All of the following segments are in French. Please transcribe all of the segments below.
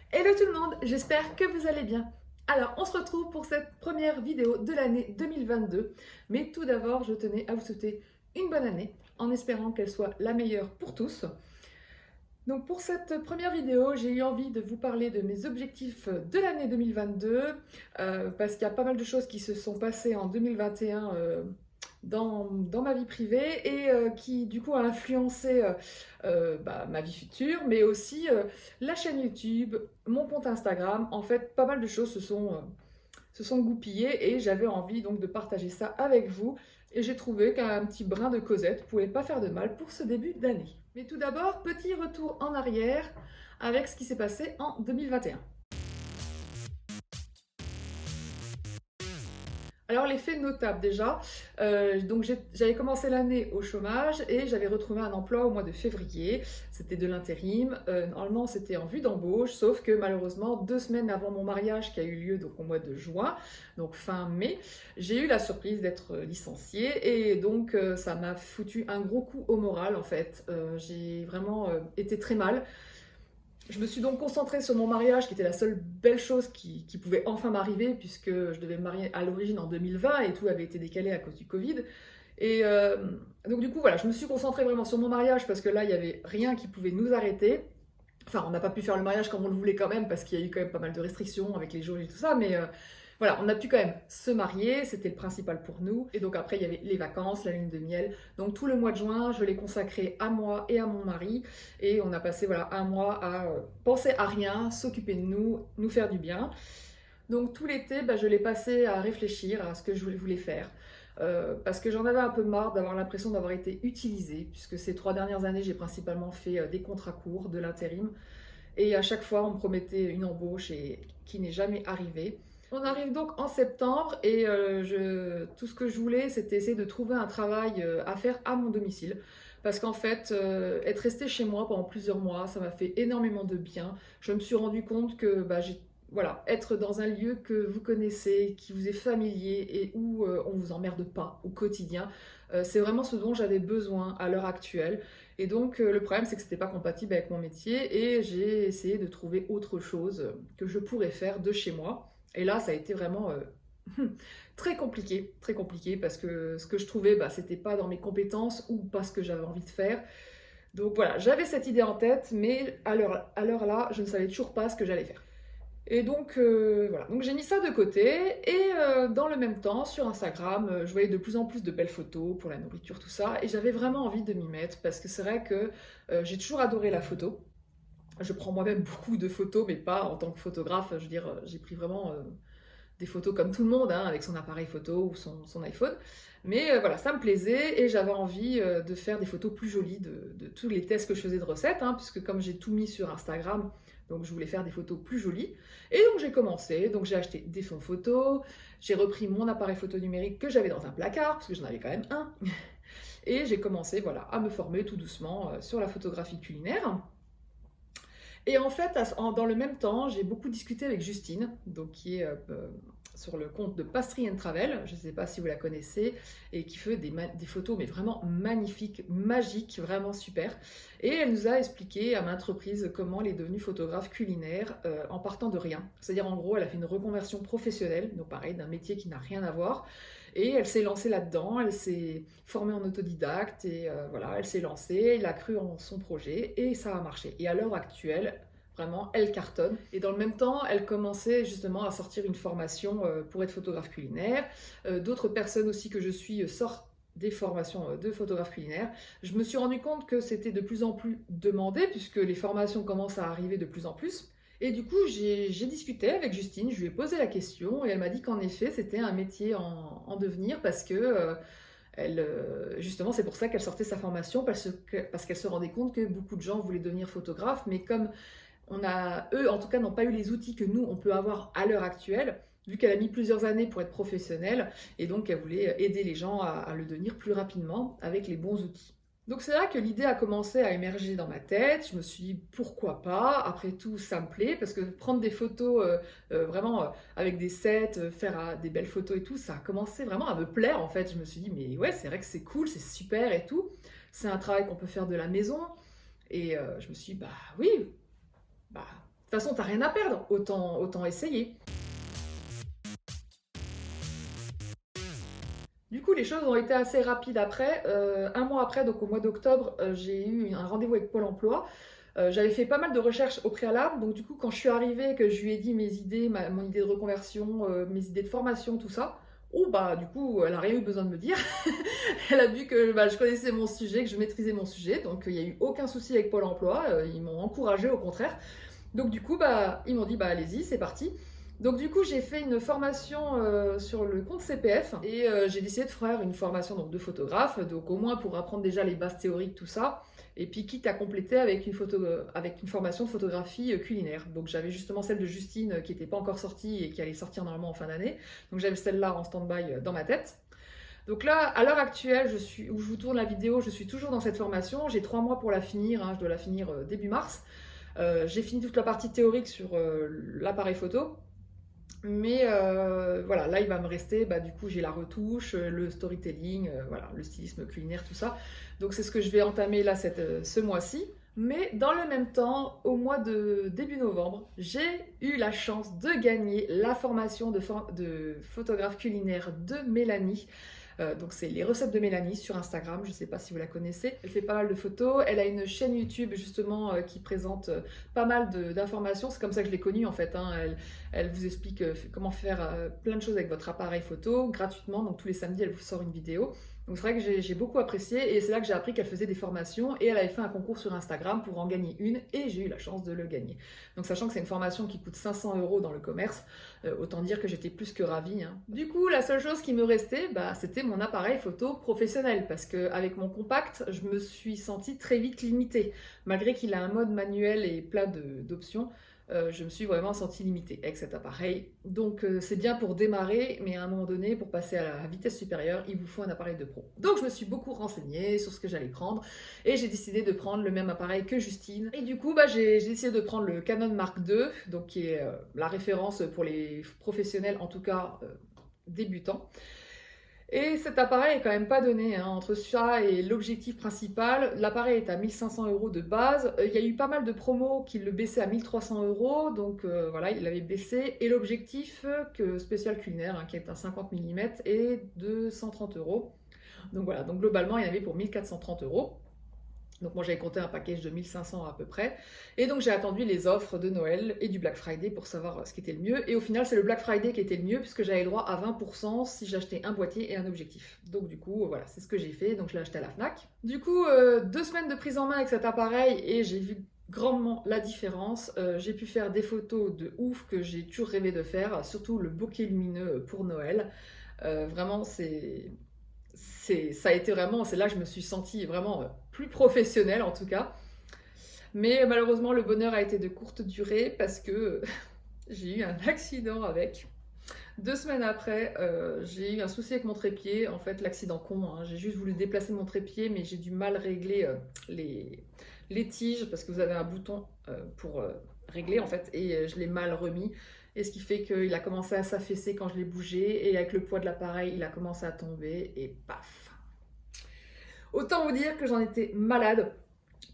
Hello tout le monde, j'espère que vous allez bien. Alors, on se retrouve pour cette première vidéo de l'année 2022. Mais tout d'abord, je tenais à vous souhaiter une bonne année, en espérant qu'elle soit la meilleure pour tous. Donc pour cette première vidéo, j'ai eu envie de vous parler de mes objectifs de l'année 2022, parce qu'il y a pas mal de choses qui se sont passées en 2021 dans ma vie privée et qui du coup a influencé ma vie future, mais aussi la chaîne YouTube, mon compte Instagram. En fait, pas mal de choses se sont goupillées et j'avais envie donc de partager ça avec vous. Et j'ai trouvé qu'un petit brin de causette pouvait pas faire de mal pour ce début d'année. Mais tout d'abord, petit retour en arrière avec ce qui s'est passé en 2021. Alors les faits notables déjà, donc j'avais commencé l'année au chômage et j'avais retrouvé un emploi au mois de février, c'était de l'intérim, normalement c'était en vue d'embauche, sauf que malheureusement 2 semaines avant mon mariage qui a eu lieu donc au mois de juin, donc fin mai, j'ai eu la surprise d'être licenciée et donc ça m'a foutu un gros coup au moral en fait, j'ai vraiment été très mal. Je me suis donc concentrée sur mon mariage, qui était la seule belle chose qui pouvait enfin m'arriver, puisque je devais me marier à l'origine en 2020 et tout avait été décalé à cause du Covid. Et donc du coup, voilà, je me suis concentrée vraiment sur mon mariage, parce que là, il n'y avait rien qui pouvait nous arrêter. Enfin, on n'a pas pu faire le mariage comme on le voulait quand même, parce qu'il y a eu quand même pas mal de restrictions avec les jours et tout ça, mais voilà, on a pu quand même se marier, c'était le principal pour nous. Et donc après, il y avait les vacances, la lune de miel. Donc tout le mois de juin, je l'ai consacré à moi et à mon mari. Et on a passé voilà, un mois à penser à rien, s'occuper de nous, nous faire du bien. Donc tout l'été, je l'ai passé à réfléchir à ce que je voulais faire. Parce que j'en avais un peu marre d'avoir l'impression d'avoir été utilisée, puisque ces 3 dernières années, j'ai principalement fait des contrats courts, de l'intérim. Et à chaque fois, on me promettait une embauche et qui n'est jamais arrivée. On arrive donc en septembre et tout ce que je voulais, c'était essayer de trouver un travail à faire à mon domicile. Parce qu'en fait, être restée chez moi pendant plusieurs mois, ça m'a fait énormément de bien. Je me suis rendu compte que voilà, être dans un lieu que vous connaissez, qui vous est familier et où on ne vous emmerde pas au quotidien, c'est vraiment ce dont j'avais besoin à l'heure actuelle. Et donc le problème, c'est que c'était pas compatible avec mon métier et j'ai essayé de trouver autre chose que je pourrais faire de chez moi. Et là, ça a été vraiment très compliqué parce que ce que je trouvais, c'était pas dans mes compétences ou pas ce que j'avais envie de faire. Donc voilà, j'avais cette idée en tête, mais à l'heure là, je ne savais toujours pas ce que j'allais faire. Et donc voilà, donc j'ai mis ça de côté et dans le même temps sur Instagram, je voyais de plus en plus de belles photos pour la nourriture, tout ça, et j'avais vraiment envie de m'y mettre parce que c'est vrai que j'ai toujours adoré la photo. Je prends moi-même beaucoup de photos, mais pas en tant que photographe. Je veux dire, j'ai pris vraiment des photos comme tout le monde, hein, avec son appareil photo ou son iPhone. Mais voilà, ça me plaisait et j'avais envie de faire des photos plus jolies de tous les tests que je faisais de recettes, hein, puisque comme j'ai tout mis sur Instagram, donc je voulais faire des photos plus jolies. Et donc j'ai commencé, donc j'ai acheté des fonds photos, j'ai repris mon appareil photo numérique que j'avais dans un placard, parce que j'en avais quand même un. Et j'ai commencé voilà, à me former tout doucement sur la photographie culinaire. Et en fait, dans le même temps, j'ai beaucoup discuté avec Justine, donc qui est sur le compte de Pastry and Travel, je ne sais pas si vous la connaissez, et qui fait des photos mais vraiment magnifiques, magiques, vraiment super. Et elle nous a expliqué à maintes reprises comment elle est devenue photographe culinaire en partant de rien. C'est-à-dire en gros, elle a fait une reconversion professionnelle, donc pareil, d'un métier qui n'a rien à voir. Et elle s'est lancée là-dedans, elle s'est formée en autodidacte et voilà, elle s'est lancée, elle a cru en son projet et ça a marché. Et à l'heure actuelle, vraiment, elle cartonne. Et dans le même temps, elle commençait justement à sortir une formation pour être photographe culinaire. D'autres personnes aussi que je suis sortent des formations de photographe culinaire. Je me suis rendu compte que c'était de plus en plus demandé puisque les formations commencent à arriver de plus en plus. Et du coup, j'ai discuté avec Justine, je lui ai posé la question et elle m'a dit qu'en effet, c'était un métier en devenir parce que justement, c'est pour ça qu'elle sortait sa formation parce qu'elle se rendait compte que beaucoup de gens voulaient devenir photographe, mais comme eux en tout cas n'ont pas eu les outils que nous on peut avoir à l'heure actuelle, vu qu'elle a mis plusieurs années pour être professionnelle, et donc elle voulait aider les gens à le devenir plus rapidement avec les bons outils. Donc c'est là que l'idée a commencé à émerger dans ma tête. Je me suis dit pourquoi pas, après tout ça me plaît, parce que prendre des photos vraiment avec des sets, faire des belles photos et tout, ça a commencé vraiment à me plaire en fait. Je me suis dit mais ouais c'est vrai que c'est cool, c'est super et tout. C'est un travail qu'on peut faire de la maison. Et je me suis dit bah oui, bah de toute façon t'as rien à perdre, autant essayer. Du coup, les choses ont été assez rapides après. Un mois après, donc au mois d'octobre, j'ai eu un rendez-vous avec Pôle emploi. J'avais fait pas mal de recherches au préalable, donc du coup, quand je suis arrivée, que je lui ai dit mes idées, mon idée de reconversion, mes idées de formation, tout ça, oh bah du coup, elle a rien eu besoin de me dire. Elle a vu que bah, je connaissais mon sujet, que je maîtrisais mon sujet, donc il n'y a eu aucun souci avec Pôle emploi. Ils m'ont encouragée au contraire. Donc du coup, bah, ils m'ont dit bah allez-y, c'est parti. Donc du coup, j'ai fait une formation sur le compte CPF et j'ai décidé de faire une formation donc, de photographe, donc au moins pour apprendre déjà les bases théoriques, tout ça, et puis quitte à compléter avec une formation de photographie culinaire. Donc j'avais justement celle de Justine qui n'était pas encore sortie et qui allait sortir normalement en fin d'année, donc j'avais celle-là en stand-by dans ma tête. Donc là, à l'heure actuelle, où je vous tourne la vidéo, je suis toujours dans cette formation, j'ai 3 mois pour la finir, hein, je dois la finir début mars. J'ai fini toute la partie théorique sur l'appareil photo. Mais voilà, là il va me rester, bah, du coup j'ai la retouche, le storytelling, voilà, le stylisme culinaire, tout ça. Donc c'est ce que je vais entamer là ce mois-ci. Mais dans le même temps, au mois de début novembre, j'ai eu la chance de gagner la formation de photographe culinaire de Mélanie. Donc c'est les recettes de Mélanie sur Instagram, je ne sais pas si vous la connaissez. Elle fait pas mal de photos, elle a une chaîne YouTube justement qui présente pas mal d'informations, c'est comme ça que je l'ai connue en fait. Hein. Elle vous explique comment faire plein de choses avec votre appareil photo gratuitement, donc tous les samedis elle vous sort une vidéo. Donc c'est vrai que j'ai beaucoup apprécié et c'est là que j'ai appris qu'elle faisait des formations et elle avait fait un concours sur Instagram pour en gagner une et j'ai eu la chance de le gagner. Donc sachant que c'est une formation qui coûte 500 € dans le commerce, autant dire que j'étais plus que ravie. Hein. Du coup, la seule chose qui me restait, bah, c'était mon appareil photo professionnel parce qu'avec mon compact, je me suis sentie très vite limitée. Malgré qu'il a un mode manuel et plein d'options, je me suis vraiment sentie limitée avec cet appareil. Donc c'est bien pour démarrer, mais à un moment donné, pour passer à la vitesse supérieure, il vous faut un appareil de pro. Donc je me suis beaucoup renseignée sur ce que j'allais prendre et j'ai décidé de prendre le même appareil que Justine. Et du coup, bah, j'ai décidé de prendre le Canon Mark II, donc qui est la référence pour les professionnels, en tout cas débutants. Et cet appareil est quand même pas donné, hein. Entre ça et l'objectif principal, l'appareil est à 1500 € de base. Il y a eu pas mal de promos qui le baissaient à 1300 €, donc voilà, il l'avait baissé. Et l'objectif spécial culinaire, hein, qui est un 50 mm, est de 130 €. Donc voilà, donc globalement, il y en avait pour 1430 €. Donc moi j'avais compté un package de 1500 à peu près. Et donc j'ai attendu les offres de Noël et du Black Friday pour savoir ce qui était le mieux. Et au final c'est le Black Friday qui était le mieux puisque j'avais le droit à 20% si j'achetais un boîtier et un objectif. Donc du coup voilà, c'est ce que j'ai fait. Donc je l'ai acheté à la Fnac. Du coup 2 semaines de prise en main avec cet appareil et j'ai vu grandement la différence. J'ai pu faire des photos de ouf que j'ai toujours rêvé de faire, surtout le bokeh lumineux pour Noël. Vraiment ça a été vraiment, c'est là que je me suis sentie vraiment plus professionnelle en tout cas. Mais malheureusement, le bonheur a été de courte durée parce que j'ai eu un accident avec. 2 semaines après, j'ai eu un souci avec mon trépied. En fait, l'accident con, hein. J'ai juste voulu déplacer mon trépied, mais j'ai du mal régler les tiges parce que vous avez un bouton pour régler en fait, et je l'ai mal remis. Et ce qui fait qu'il a commencé à s'affaisser quand je l'ai bougé, et avec le poids de l'appareil, il a commencé à tomber, et paf! Autant vous dire que j'en étais malade,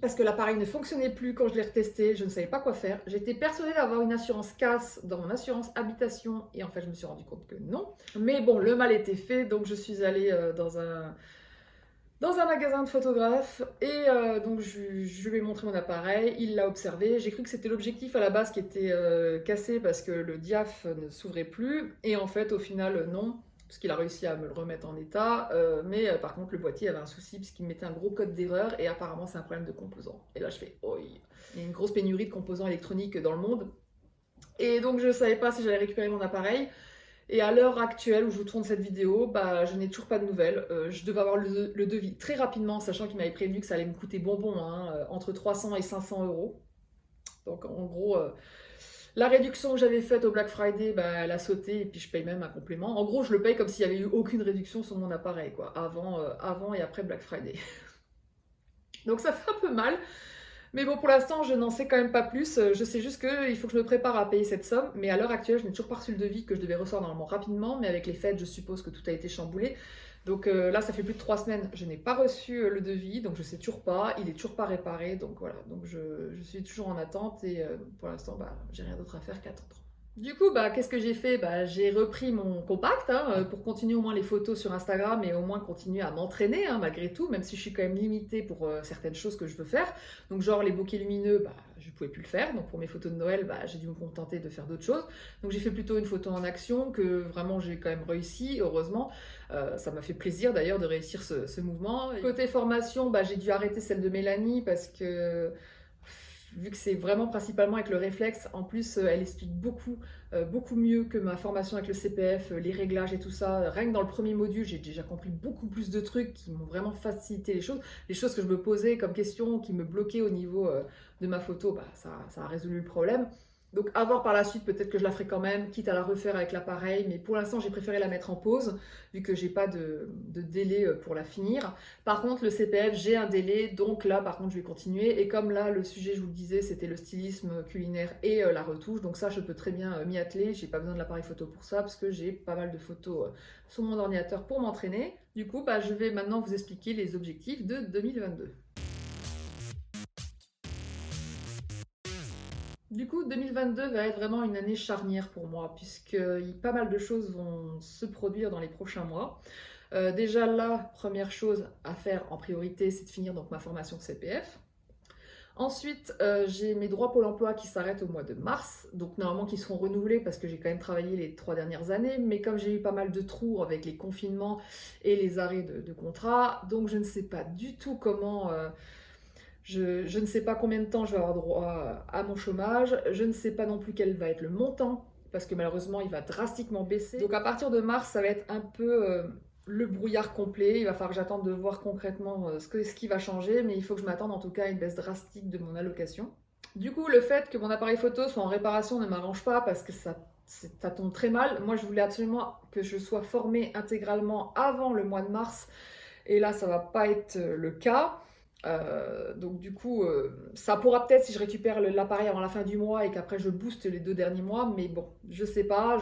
parce que l'appareil ne fonctionnait plus quand je l'ai retesté, je ne savais pas quoi faire. J'étais persuadée d'avoir une assurance casse dans mon assurance habitation, et en fait je me suis rendu compte que non. Mais bon, le mal était fait, donc je suis allée dans un magasin de photographes et donc je lui ai montré mon appareil, il l'a observé. J'ai cru que c'était l'objectif à la base qui était cassé parce que le diaph ne s'ouvrait plus, et en fait au final non, parce qu'il a réussi à me le remettre en état, mais par contre le boîtier avait un souci puisqu'il mettait un gros code d'erreur et apparemment c'est un problème de composants. Et là je fais oi, il y a une grosse pénurie de composants électroniques dans le monde, et donc je ne savais pas si j'allais récupérer mon appareil. Et à l'heure actuelle où je vous tourne cette vidéo, bah, je n'ai toujours pas de nouvelles. Je devais avoir le devis très rapidement, sachant qu'il m'avait prévenu que ça allait me coûter bonbon, hein, entre 300 et 500 €. Donc en gros, la réduction que j'avais faite au Black Friday, bah, elle a sauté et puis je paye même un complément. En gros, je le paye comme s'il n'y avait eu aucune réduction sur mon appareil, quoi, avant et après Black Friday. Donc ça fait un peu mal. Mais bon, pour l'instant, je n'en sais quand même pas plus. Je sais juste qu'il faut que je me prépare à payer cette somme. Mais à l'heure actuelle, je n'ai toujours pas reçu le devis que je devais recevoir normalement rapidement. Mais avec les fêtes, je suppose que tout a été chamboulé. Donc là, ça fait plus de 3 semaines. Je n'ai pas reçu le devis. Donc je sais toujours pas. Il est toujours pas réparé. Donc voilà. Donc je suis toujours en attente. Et pour l'instant, bah, j'ai rien d'autre à faire qu'attendre. Du coup, bah, qu'est-ce que j'ai fait? Bah, j'ai repris mon compact pour continuer au moins les photos sur Instagram et au moins continuer à m'entraîner malgré tout, même si je suis quand même limitée pour certaines choses que je veux faire. Donc genre les bokeh lumineux, bah, je ne pouvais plus le faire. Donc pour mes photos de Noël, bah, j'ai dû me contenter de faire d'autres choses. Donc j'ai fait plutôt une photo en action que vraiment j'ai quand même réussi, heureusement. Ça m'a fait plaisir d'ailleurs de réussir ce mouvement. Côté formation, bah, j'ai dû arrêter celle de Mélanie parce que vu que c'est vraiment principalement avec le réflexe, en plus elle explique beaucoup mieux que ma formation avec le CPF, les réglages et tout ça. Rien que dans le premier module, j'ai déjà compris beaucoup plus de trucs qui m'ont vraiment facilité les choses que je me posais comme questions, qui me bloquaient au niveau de ma photo, bah, ça a résolu le problème. Donc à voir par la suite, peut-être que je la ferai quand même, quitte à la refaire avec l'appareil, mais pour l'instant j'ai préféré la mettre en pause, vu que j'ai pas de délai pour la finir. Par contre le CPF, j'ai un délai, donc là par contre je vais continuer, et comme là le sujet je vous le disais, c'était le stylisme culinaire et la retouche, donc ça je peux très bien m'y atteler, j'ai pas besoin de l'appareil photo pour ça, parce que j'ai pas mal de photos sur mon ordinateur pour m'entraîner. Du coup bah, je vais maintenant vous expliquer les objectifs de 2022. Du coup, 2022 va être vraiment une année charnière pour moi, puisque pas mal de choses vont se produire dans les prochains mois. Déjà, la première chose à faire en priorité, c'est de finir donc ma formation CPF. Ensuite, j'ai mes droits Pôle emploi qui s'arrêtent au mois de mars, donc normalement qui seront renouvelés parce que j'ai quand même travaillé les 3 dernières années, mais comme j'ai eu pas mal de trous avec les confinements et les arrêts de contrat, donc je ne sais pas du tout comment... je ne sais pas combien de temps je vais avoir droit à mon chômage. Je ne sais pas non plus quel va être le montant, parce que malheureusement, il va drastiquement baisser. Donc à partir de mars, ça va être un peu le brouillard complet. Il va falloir que j'attende de voir concrètement ce qui va changer, mais il faut que je m'attende en tout cas à une baisse drastique de mon allocation. Du coup, le fait que mon appareil photo soit en réparation ne m'arrange pas parce que ça tombe très mal. Moi, je voulais absolument que je sois formée intégralement avant le mois de mars, et là, ça va pas être le cas. Donc du coup, ça pourra peut-être si je récupère l'appareil avant la fin du mois et qu'après je booste les 2 derniers mois, mais bon, je sais pas,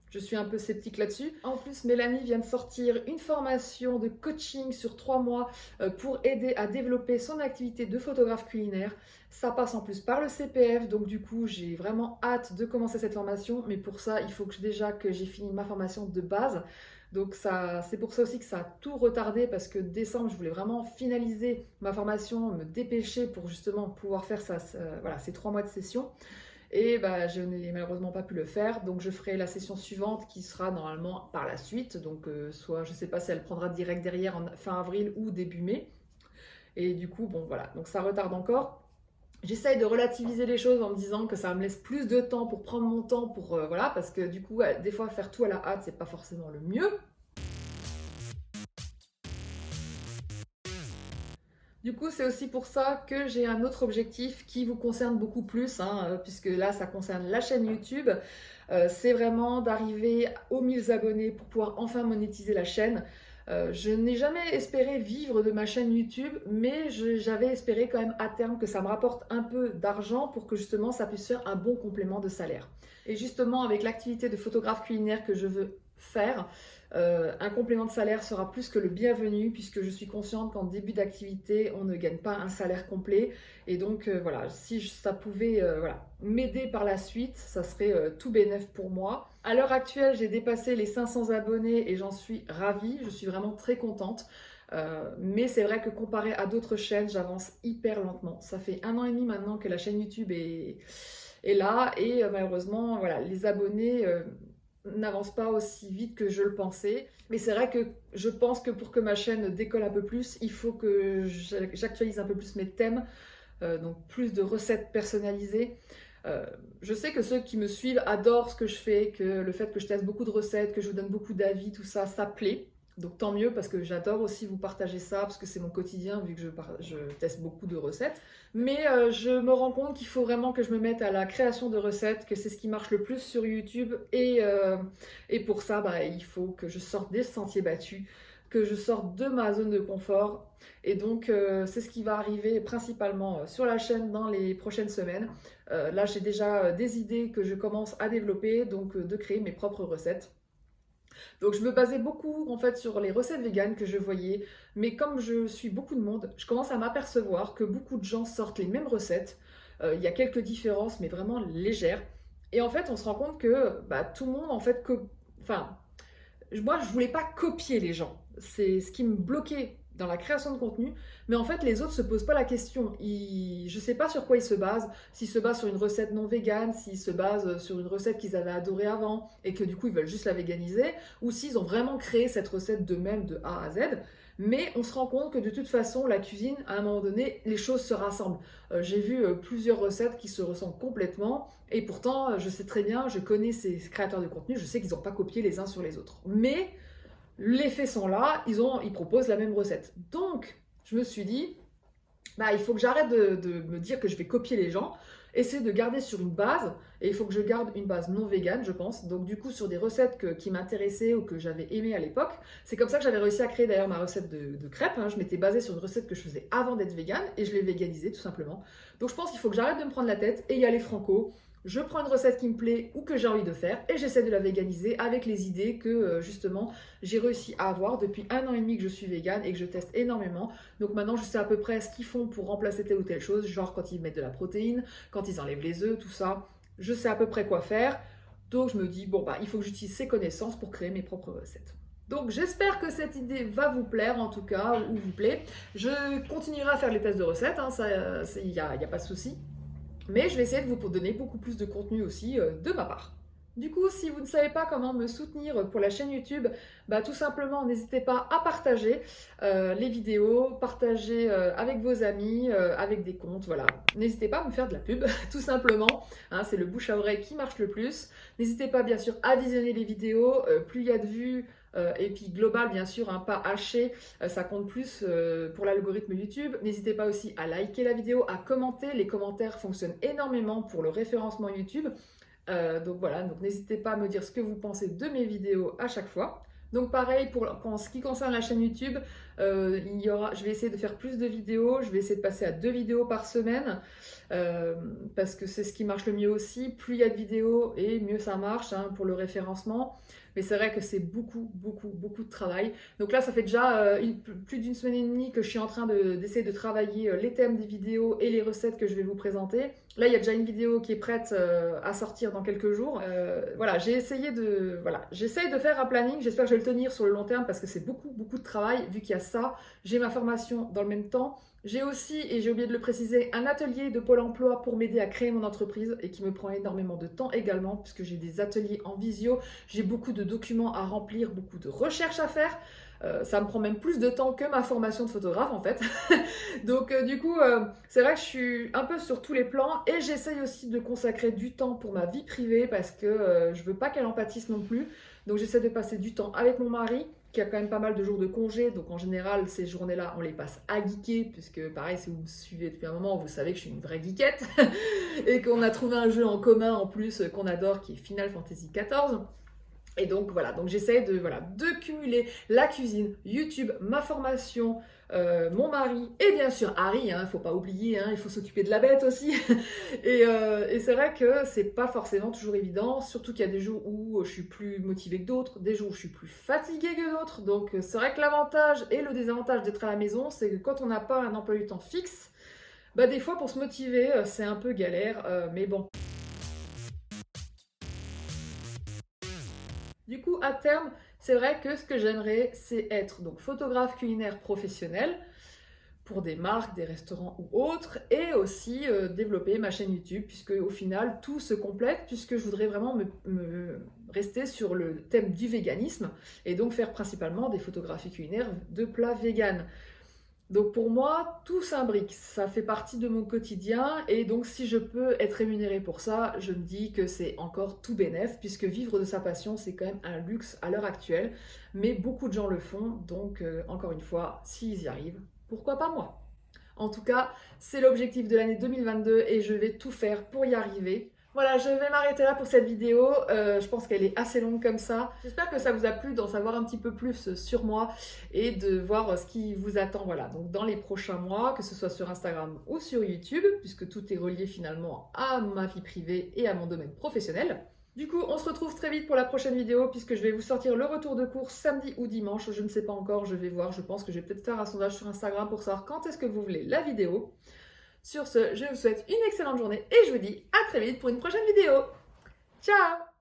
je suis un peu sceptique là-dessus. En plus, Mélanie vient de sortir une formation de coaching sur 3 mois pour aider à développer son activité de photographe culinaire. Ça passe en plus par le CPF, donc du coup, j'ai vraiment hâte de commencer cette formation, mais pour ça, il faut que déjà que j'ai fini ma formation de base. Donc c'est pour ça aussi que ça a tout retardé, parce que décembre, je voulais vraiment finaliser ma formation, me dépêcher pour justement pouvoir faire voilà, ces 3 mois de session. Et bah, je n'ai malheureusement pas pu le faire, donc je ferai la session suivante qui sera normalement par la suite. Donc soit, je ne sais pas si elle prendra direct derrière en fin avril ou début mai. Et du coup, bon voilà, donc ça retarde encore. J'essaye de relativiser les choses en me disant que ça me laisse plus de temps pour prendre mon temps, voilà, parce que du coup, des fois, faire tout à la hâte, c'est pas forcément le mieux. Du coup, c'est aussi pour ça que j'ai un autre objectif qui vous concerne beaucoup plus, puisque là, ça concerne la chaîne YouTube. C'est vraiment d'arriver aux 1000 abonnés pour pouvoir enfin monétiser la chaîne. Je n'ai jamais espéré vivre de ma chaîne YouTube, mais j'avais espéré quand même à terme que ça me rapporte un peu d'argent pour que justement ça puisse faire un bon complément de salaire. Et justement, avec l'activité de photographe culinaire que je veux faire, un complément de salaire sera plus que le bienvenu, puisque je suis consciente qu'en début d'activité, on ne gagne pas un salaire complet. Et donc voilà, si ça pouvait voilà, m'aider par la suite, ça serait tout bénef pour moi. À l'heure actuelle, j'ai dépassé les 500 abonnés et j'en suis ravie, je suis vraiment très contente. Mais c'est vrai que comparé à d'autres chaînes, j'avance hyper lentement. Ça fait 1 an et demi maintenant que la chaîne YouTube est là, et malheureusement, voilà, les abonnés n'avance pas aussi vite que je le pensais. Mais c'est vrai que je pense que pour que ma chaîne décolle un peu plus, il faut que j'actualise un peu plus mes thèmes, donc plus de recettes personnalisées. Je sais que ceux qui me suivent adorent ce que je fais, que le fait que je teste beaucoup de recettes, que je vous donne beaucoup d'avis, tout ça, ça plaît. Donc tant mieux parce que j'adore aussi vous partager ça, parce que c'est mon quotidien vu que je teste beaucoup de recettes. Mais je me rends compte qu'il faut vraiment que je me mette à la création de recettes, que c'est ce qui marche le plus sur YouTube. Et pour ça, bah, il faut que je sorte des sentiers battus, que je sorte de ma zone de confort. Et donc c'est ce qui va arriver principalement sur la chaîne dans les prochaines semaines. Là j'ai déjà des idées que je commence à développer, donc de créer mes propres recettes. Donc je me basais beaucoup en fait sur les recettes véganes que je voyais, mais comme je suis beaucoup de monde, je commence à m'apercevoir que beaucoup de gens sortent les mêmes recettes. Il y a quelques différences, mais vraiment légères. Et en fait, on se rend compte que bah, tout le monde en fait, enfin, moi je voulais pas copier les gens. C'est ce qui me bloquait dans la création de contenu, mais en fait les autres se posent pas la question. Je sais pas sur quoi ils se basent, s'ils se basent sur une recette non végane, s'ils se basent sur une recette qu'ils avaient adorée avant et que du coup ils veulent juste la véganiser, ou s'ils ont vraiment créé cette recette d'eux-mêmes de A à Z. Mais on se rend compte que de toute façon la cuisine, à un moment donné, les choses se rassemblent. J'ai vu plusieurs recettes qui se ressemblent complètement, et pourtant je sais très bien, je connais ces créateurs de contenu, je sais qu'ils n'ont pas copié les uns sur les autres. Mais les faits sont là, ils proposent la même recette. Donc, je me suis dit, bah, il faut que j'arrête de me dire que je vais copier les gens, essayer de garder sur une base, et il faut que je garde une base non végane, je pense. Donc, du coup, sur des recettes qui m'intéressaient ou que j'avais aimées à l'époque, c'est comme ça que j'avais réussi à créer d'ailleurs ma recette de crêpes. Hein. Je m'étais basée sur une recette que je faisais avant d'être végane, et je l'ai véganisée tout simplement. Donc, je pense qu'il faut que j'arrête de me prendre la tête et y aller franco. Je prends une recette qui me plaît ou que j'ai envie de faire et j'essaie de la véganiser avec les idées que justement j'ai réussi à avoir depuis 1 an et demi que je suis végane et que je teste énormément. Donc maintenant je sais à peu près ce qu'ils font pour remplacer telle ou telle chose, genre quand ils mettent de la protéine, quand ils enlèvent les œufs, tout ça. Je sais à peu près quoi faire. Donc je me dis, bon bah il faut que j'utilise ces connaissances pour créer mes propres recettes. Donc j'espère que cette idée va vous plaire en tout cas, ou vous plaît. Je continuerai à faire les tests de recettes, hein, ça, il n'y a pas de souci. Mais je vais essayer de vous donner beaucoup plus de contenu aussi de ma part. Du coup, si vous ne savez pas comment me soutenir pour la chaîne YouTube, bah, tout simplement, n'hésitez pas à partager les vidéos, partager avec vos amis, avec des comptes, voilà. N'hésitez pas à me faire de la pub, tout simplement. Hein, c'est le bouche à oreille qui marche le plus. N'hésitez pas, bien sûr, à visionner les vidéos. Plus il y a de vues, et puis global, bien sûr, hein, pas haché, ça compte plus pour l'algorithme YouTube. N'hésitez pas aussi à liker la vidéo, à commenter. Les commentaires fonctionnent énormément pour le référencement YouTube. Donc voilà, donc n'hésitez pas à me dire ce que vous pensez de mes vidéos à chaque fois. Donc pareil, en ce qui concerne la chaîne YouTube, je vais essayer de faire plus de vidéos, je vais essayer de passer à 2 vidéos par semaine, parce que c'est ce qui marche le mieux aussi. Plus il y a de vidéos et mieux ça marche hein, pour le référencement. Mais c'est vrai que c'est beaucoup, beaucoup, beaucoup de travail. Donc là, ça fait déjà plus d'une semaine et demie que je suis en train d'essayer de travailler les thèmes des vidéos et les recettes que je vais vous présenter. Là, il y a déjà une vidéo qui est prête à sortir dans quelques jours. Voilà, j'essaye de faire un planning. J'espère que je vais le tenir sur le long terme parce que c'est beaucoup, beaucoup de travail. Vu qu'il y a ça, j'ai ma formation dans le même temps. J'ai aussi, et j'ai oublié de le préciser, un atelier de Pôle emploi pour m'aider à créer mon entreprise et qui me prend énormément de temps également puisque j'ai des ateliers en visio, j'ai beaucoup de documents à remplir, beaucoup de recherches à faire. Ça me prend même plus de temps que ma formation de photographe en fait. Donc du coup, c'est vrai que je suis un peu sur tous les plans et j'essaye aussi de consacrer du temps pour ma vie privée parce que je veux pas qu'elle en pâtisse non plus. Donc j'essaie de passer du temps avec mon mari qui a quand même pas mal de jours de congé, donc en général ces journées-là on les passe à geeker, puisque pareil si vous me suivez depuis un moment vous savez que je suis une vraie geekette et qu'on a trouvé un jeu en commun en plus qu'on adore qui est Final Fantasy XIV. Et donc voilà, donc j'essaie de cumuler la cuisine, YouTube, ma formation, mon mari et bien sûr Harry, hein, faut pas oublier, hein, il faut s'occuper de la bête aussi. Et c'est vrai que c'est pas forcément toujours évident, surtout qu'il y a des jours où je suis plus motivée que d'autres, des jours où je suis plus fatiguée que d'autres. Donc c'est vrai que l'avantage et le désavantage d'être à la maison, c'est que quand on n'a pas un emploi du temps fixe, bah des fois pour se motiver, c'est un peu galère, mais bon. Du coup, à terme, c'est vrai que ce que j'aimerais, c'est être donc photographe culinaire professionnel pour des marques, des restaurants ou autres, et aussi développer ma chaîne YouTube, puisque au final, tout se complète, puisque je voudrais vraiment me rester sur le thème du véganisme, et donc faire principalement des photographies culinaires de plats véganes. Donc pour moi, tout s'imbrique, ça fait partie de mon quotidien et donc si je peux être rémunérée pour ça, je me dis que c'est encore tout bénef puisque vivre de sa passion, c'est quand même un luxe à l'heure actuelle, mais beaucoup de gens le font, donc encore une fois, s'ils y arrivent, pourquoi pas moi? En tout cas, c'est l'objectif de l'année 2022 et je vais tout faire pour y arriver. Voilà, je vais m'arrêter là pour cette vidéo. Je pense qu'elle est assez longue comme ça. J'espère que ça vous a plu d'en savoir un petit peu plus sur moi et de voir ce qui vous attend voilà, donc dans les prochains mois, que ce soit sur Instagram ou sur YouTube, puisque tout est relié finalement à ma vie privée et à mon domaine professionnel. Du coup, on se retrouve très vite pour la prochaine vidéo puisque je vais vous sortir le retour de course samedi ou dimanche. Je ne sais pas encore, je vais voir. Je pense que je vais peut-être faire un sondage sur Instagram pour savoir quand est-ce que vous voulez la vidéo. Sur ce, je vous souhaite une excellente journée et je vous dis à très vite pour une prochaine vidéo. Ciao!